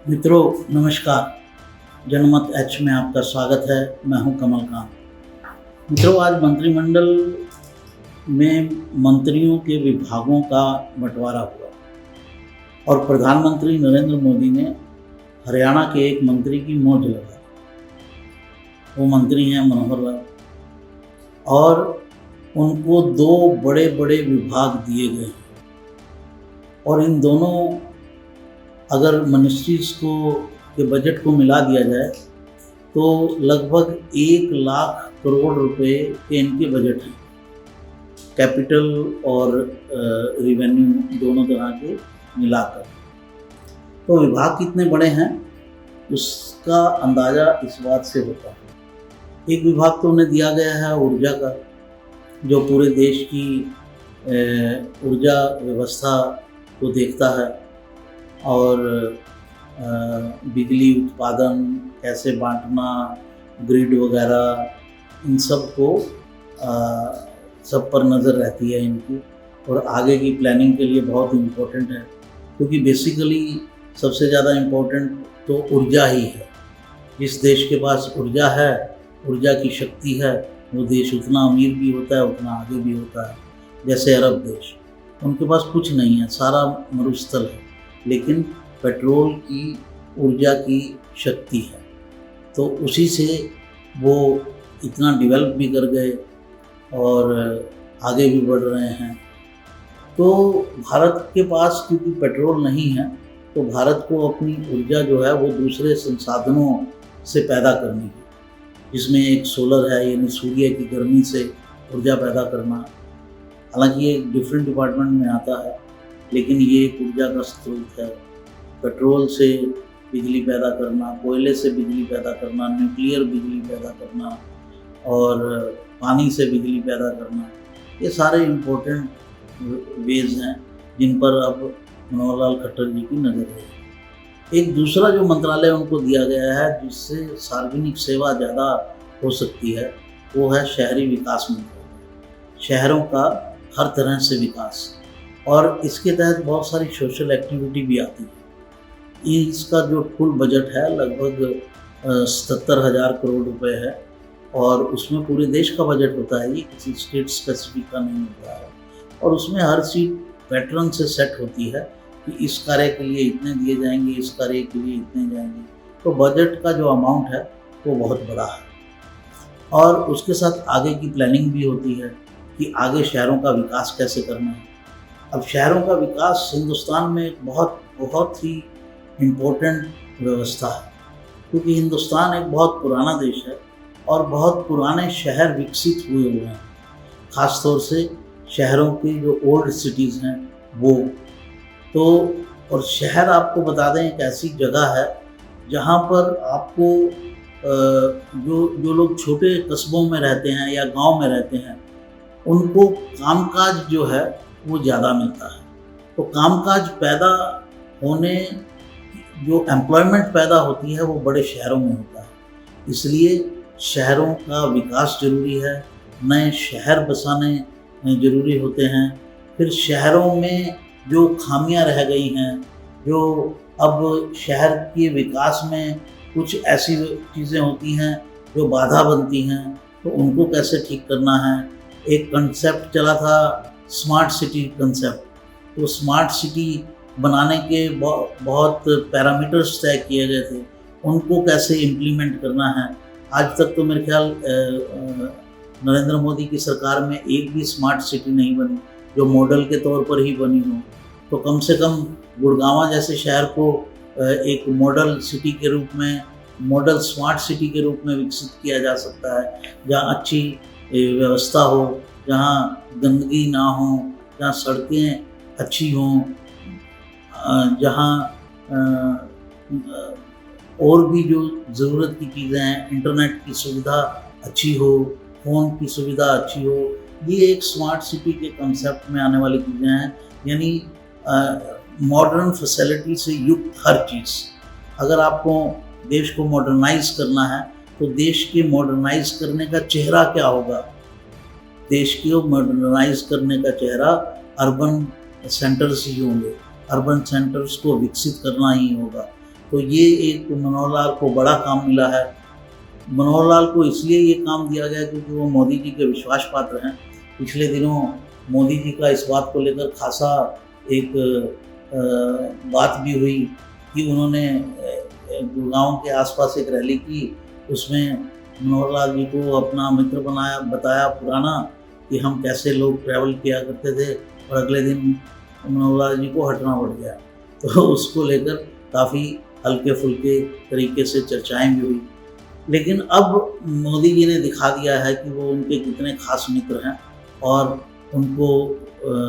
मित्रों नमस्कार। जनमत एच में आपका स्वागत है। मैं हूं कमल कांत। मित्रों, आज मंत्रिमंडल में मंत्रियों के विभागों का बंटवारा हुआ और प्रधानमंत्री नरेंद्र मोदी ने हरियाणा के एक मंत्री की मौज लगाई। वो मंत्री हैं मनोहर लाल और उनको दो बड़े बड़े विभाग दिए गए हैं और इन दोनों अगर मिनिस्ट्रीज के बजट को मिला दिया जाए तो लगभग 1 लाख करोड़ रुपए के इनके बजट हैं। कैपिटल और रिवेन्यू दोनों तरह के मिलाकर तो विभाग कितने बड़े हैं उसका अंदाज़ा इस बात से होता है। एक विभाग तो उन्हें दिया गया है ऊर्जा का, जो पूरे देश की ऊर्जा व्यवस्था को देखता है और बिजली उत्पादन कैसे बांटना, ग्रिड वगैरह, इन सब को सब पर नज़र रहती है इनकी और आगे की प्लानिंग के लिए बहुत इम्पोर्टेंट है, क्योंकि बेसिकली सबसे ज़्यादा इम्पोर्टेंट तो ऊर्जा ही है। जिस देश के पास ऊर्जा है, ऊर्जा की शक्ति है, वो देश उतना अमीर भी होता है, उतना आगे भी होता है। जैसे अरब देश, उनके पास कुछ नहीं है, सारा मरुस्थल है, लेकिन पेट्रोल की ऊर्जा की शक्ति है, तो उसी से वो इतना डेवलप भी कर गए और आगे भी बढ़ रहे हैं। तो भारत के पास क्योंकि पेट्रोल नहीं है, तो भारत को अपनी ऊर्जा जो है वो दूसरे संसाधनों से पैदा करनी है, जिसमें एक सोलर है, यानी सूर्य की गर्मी से ऊर्जा पैदा करना। हालांकि ये डिफरेंट डिपार्टमेंट में आता है, लेकिन ये एक ऊर्जा का स्रोत है। पेट्रोल से बिजली पैदा करना, कोयले से बिजली पैदा करना, न्यूक्लियर बिजली पैदा करना और पानी से बिजली पैदा करना, ये सारे इम्पोर्टेंट वेज हैं जिन पर अब मनोहर लाल खट्टर जी की नज़र है। एक दूसरा जो मंत्रालय उनको दिया गया है जिससे सार्वजनिक सेवा ज़्यादा हो सकती है, वो है शहरी विकास मंत्रालय। शहरों का हर तरह से विकास, और इसके तहत बहुत सारी सोशल एक्टिविटी भी आती है। इसका जो कुल बजट है लगभग 77,000 करोड़ रुपए है और उसमें पूरे देश का बजट होता है, ये किसी स्टेट स्पेसिफिक का नहीं होता है। और उसमें हर सीट पैटर्न से सेट होती है कि इस कार्य के लिए इतने दिए जाएंगे, इस कार्य के लिए इतने जाएंगे। तो बजट का जो अमाउंट है वो बहुत बड़ा है और उसके साथ आगे की प्लानिंग भी होती है कि आगे शहरों का विकास कैसे करना है। अब शहरों का विकास हिंदुस्तान में एक बहुत ही इम्पोर्टेंट व्यवस्था है, क्योंकि हिंदुस्तान एक बहुत पुराना देश है और बहुत पुराने शहर विकसित हुए हुए हैं, ख़ास तौर से शहरों की जो ओल्ड सिटीज़ हैं वो। तो और शहर आपको बता दें एक ऐसी जगह है जहाँ पर आपको जो लोग छोटे कस्बों में रहते हैं या गांव में रहते हैं, उनको कामकाज जो है वो ज़्यादा मिलता है। तो कामकाज पैदा होने, जो एम्प्लॉयमेंट पैदा होती है वो बड़े शहरों में होता है। इसलिए शहरों का विकास ज़रूरी है, नए शहर बसाने ज़रूरी होते हैं। फिर शहरों में जो खामियां रह गई हैं, जो अब शहर के विकास में कुछ ऐसी चीज़ें होती हैं जो बाधा बनती हैं, तो उनको कैसे ठीक करना है। एक कंसेप्ट चला था स्मार्ट सिटी कंसेप्ट, तो स्मार्ट सिटी बनाने के बहुत पैरामीटर्स तय किए गए थे, उनको कैसे इम्प्लीमेंट करना है। आज तक तो मेरे ख्याल नरेंद्र मोदी की सरकार में एक भी स्मार्ट सिटी नहीं बनी जो मॉडल के तौर पर ही बनी हो। तो कम से कम गुड़गांव जैसे शहर को एक मॉडल सिटी के रूप में, मॉडल स्मार्ट सिटी के रूप में विकसित किया जा सकता है, जहाँ अच्छी व्यवस्था हो, जहाँ गंदगी ना हो, जहाँ सड़कें अच्छी हों, जहाँ और भी जो ज़रूरत की चीज़ें हैं, इंटरनेट की सुविधा अच्छी हो, फ़ोन की सुविधा अच्छी हो। ये एक स्मार्ट सिटी के कंसेप्ट में आने वाली चीज़ें हैं, यानी मॉडर्न फैसिलिटी से युक्त हर चीज़। अगर आपको देश को मॉडर्नाइज करना है तो देश के मॉडर्नाइज करने का चेहरा क्या होगा? देश को मॉडर्नाइज करने का चेहरा अर्बन सेंटर्स ही होंगे, अर्बन सेंटर्स को विकसित करना ही होगा। तो ये एक मनोहर लाल को बड़ा काम मिला है। मनोहर लाल को इसलिए ये काम दिया गया क्योंकि वो मोदी जी के विश्वास पात्र हैं। पिछले दिनों मोदी जी का इस बात को लेकर खासा एक बात भी हुई कि उन्होंने गुड़गांव के आसपास एक रैली की, उसमें मनोहर लाल जी को अपना मित्र बताया पुराना कि हम कैसे लोग ट्रैवल किया करते थे, और अगले दिन मनोहर लाल जी को हटना पड़ गया। तो उसको लेकर काफ़ी हल्के फुल्के तरीके से चर्चाएं भी हुई। लेकिन अब मोदी जी ने दिखा दिया है कि वो उनके कितने खास मित्र हैं, और उनको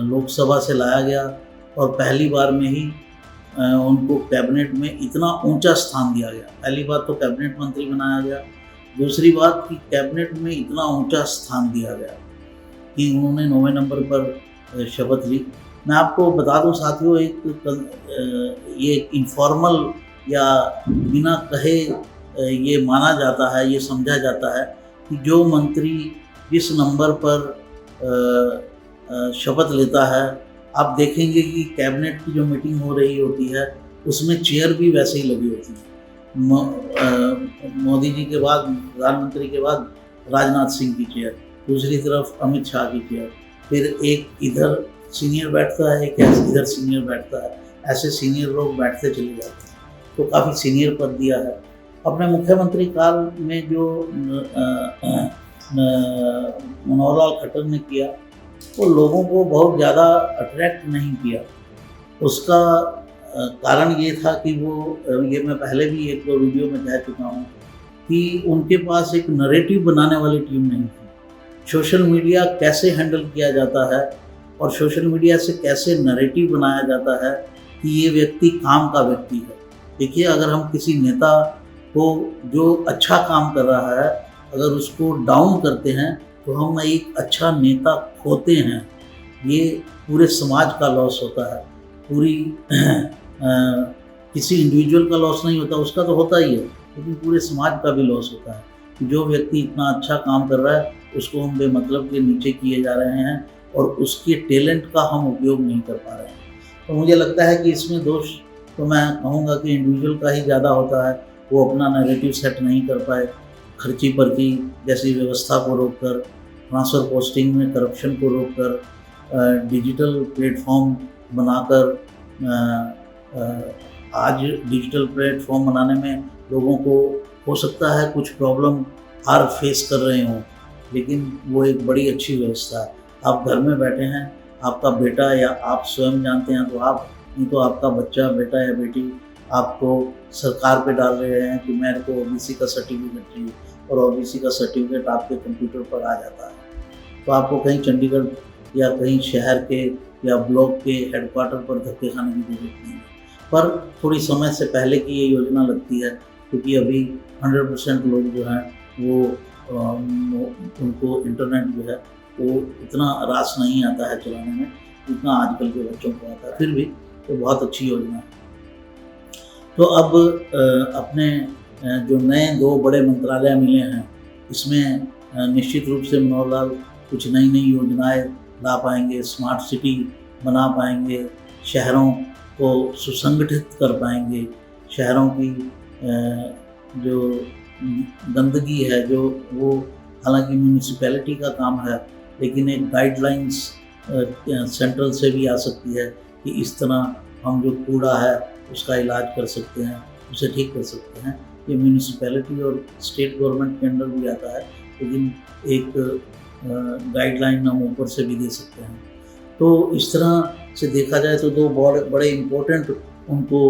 लोकसभा से लाया गया और पहली बार में ही उनको कैबिनेट में इतना ऊंचा स्थान दिया गया। पहली बात तो कैबिनेट मंत्री बनाया गया, दूसरी बात कि कैबिनेट में इतना ऊंचा स्थान दिया गया कि उन्होंने 9वें नंबर पर शपथ ली। मैं आपको बता दूं साथियों, ये इनफॉर्मल या बिना कहे ये माना जाता है, ये समझा जाता है कि जो मंत्री जिस नंबर पर शपथ लेता है, आप देखेंगे कि कैबिनेट की जो मीटिंग हो रही होती है उसमें चेयर भी वैसे ही लगी होती है। मोदी जी के बाद, प्रधानमंत्री के बाद राजनाथ सिंह की चेयर, दूसरी तरफ अमित शाह की चेयर, फिर एक इधर सीनियर बैठता है, एक इधर सीनियर बैठता है, ऐसे सीनियर लोग बैठते चले जाते हैं। तो काफ़ी सीनियर पद दिया है। अपने मुख्यमंत्री काल में जो मनोहर लाल खट्टर ने किया वो लोगों को बहुत ज़्यादा अट्रैक्ट नहीं किया। उसका कारण ये था कि ये मैं पहले भी 1-2 वीडियो में कह चुका हूँ कि उनके पास एक नरेटिव बनाने वाली टीम नहीं थी। सोशल मीडिया कैसे हैंडल किया जाता है और सोशल मीडिया से कैसे नरेटिव बनाया जाता है कि ये व्यक्ति काम का व्यक्ति है। देखिए, अगर हम किसी नेता को जो अच्छा काम कर रहा है अगर उसको डाउन करते हैं तो हम एक अच्छा नेता खोते हैं। ये पूरे समाज का लॉस होता है, पूरी किसी इंडिविजुअल का लॉस नहीं होता, उसका तो होता ही है, लेकिन पूरे समाज का भी लॉस होता है। जो व्यक्ति इतना अच्छा काम कर रहा है उसको हम बेमतलब के नीचे किए जा रहे हैं और उसके टैलेंट का हम उपयोग नहीं कर पा रहे हैं। तो मुझे लगता है कि इसमें दोष तो मैं कहूँगा कि इंडिविजुअल का ही ज़्यादा होता है। वो अपना नैरेटिव सेट नहीं कर पाए, खर्ची पर्ची जैसी व्यवस्था को रोककर, ट्रांसफ़र पोस्टिंग में करप्शन को रोककर, डिजिटल प्लेटफॉर्म बनाकर, आज डिजिटल प्लेटफॉर्म बनाने में लोगों को हो सकता है कुछ प्रॉब्लम हर फेस कर रहे हों, लेकिन वो एक बड़ी अच्छी व्यवस्था है। आप घर में बैठे हैं, आपका बेटा या आप स्वयं जानते हैं तो आप, नहीं तो आपका बच्चा, बेटा या बेटी आपको सरकार पे डाल रहे हैं कि मेरे को ओबीसी का सर्टिफिकेट चाहिए, और ओबीसी का सर्टिफिकेट आपके कंप्यूटर पर आ जाता है। तो आपको कहीं चंडीगढ़ या कहीं शहर के या ब्लॉक के हेडक्वार्टर पर धक्के खाने की जरूरत नहीं है। पर थोड़ी समय से पहले की ये योजना लगती है, क्योंकि अभी 100% लोग जो हैं वो उनको इंटरनेट जो है वो इतना रास नहीं आता है चलाने में जितना आजकल के बच्चों को आता है। फिर भी तो बहुत अच्छी योजना है। तो अब अपने जो नए 2 बड़े मंत्रालय मिले हैं, इसमें निश्चित रूप से मनोहर लाल कुछ नई योजनाएं ला पाएंगे, स्मार्ट सिटी बना पाएंगे, शहरों को सुसंगठित कर पाएंगे, शहरों की जो गंदगी है जो वो हालांकि म्यूनिसिपैलिटी का काम है, लेकिन एक गाइडलाइंस सेंट्रल से भी आ सकती है कि इस तरह हम जो कूड़ा है उसका इलाज कर सकते हैं, उसे ठीक कर सकते हैं। ये म्यूनिसिपैलिटी और स्टेट गवर्नमेंट के अंडर भी आता है, लेकिन एक गाइडलाइन हम ऊपर से भी दे सकते हैं। तो इस तरह से देखा जाए तो 2 बड़े इम्पोर्टेंट उनको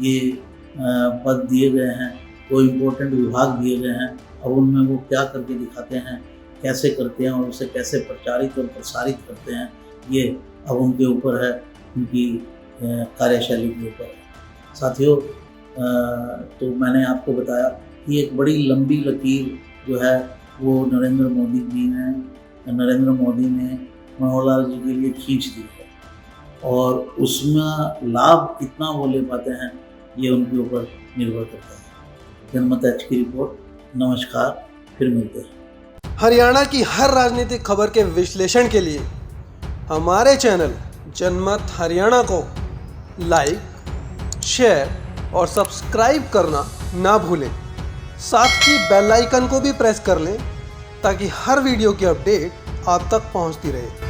ये पद दिए गए हैं, 2 इम्पोर्टेंट विभाग दिए गए हैं। अब उनमें वो क्या करके दिखाते हैं, कैसे करते हैं और उसे कैसे प्रचारित और प्रसारित करते हैं, ये अब उनके ऊपर है, उनकी कार्यशैली के ऊपर है। साथियों, तो मैंने आपको बताया कि एक बड़ी लंबी लकीर जो है वो नरेंद्र मोदी ने मनोहर लाल जी के लिए खींच दी है, और उसमें लाभ कितना वो ले पाते हैं ये उनके ऊपर निर्भर करता है। जनमत एच की रिपोर्ट। नमस्कार, फिर मिलते हैं। हरियाणा की हर राजनीतिक खबर के विश्लेषण के लिए हमारे चैनल जनमत हरियाणा को लाइक, शेयर और सब्सक्राइब करना ना भूलें। साथ ही बेल आइकन को भी प्रेस कर लें ताकि हर वीडियो की अपडेट आप तक पहुंचती रहे।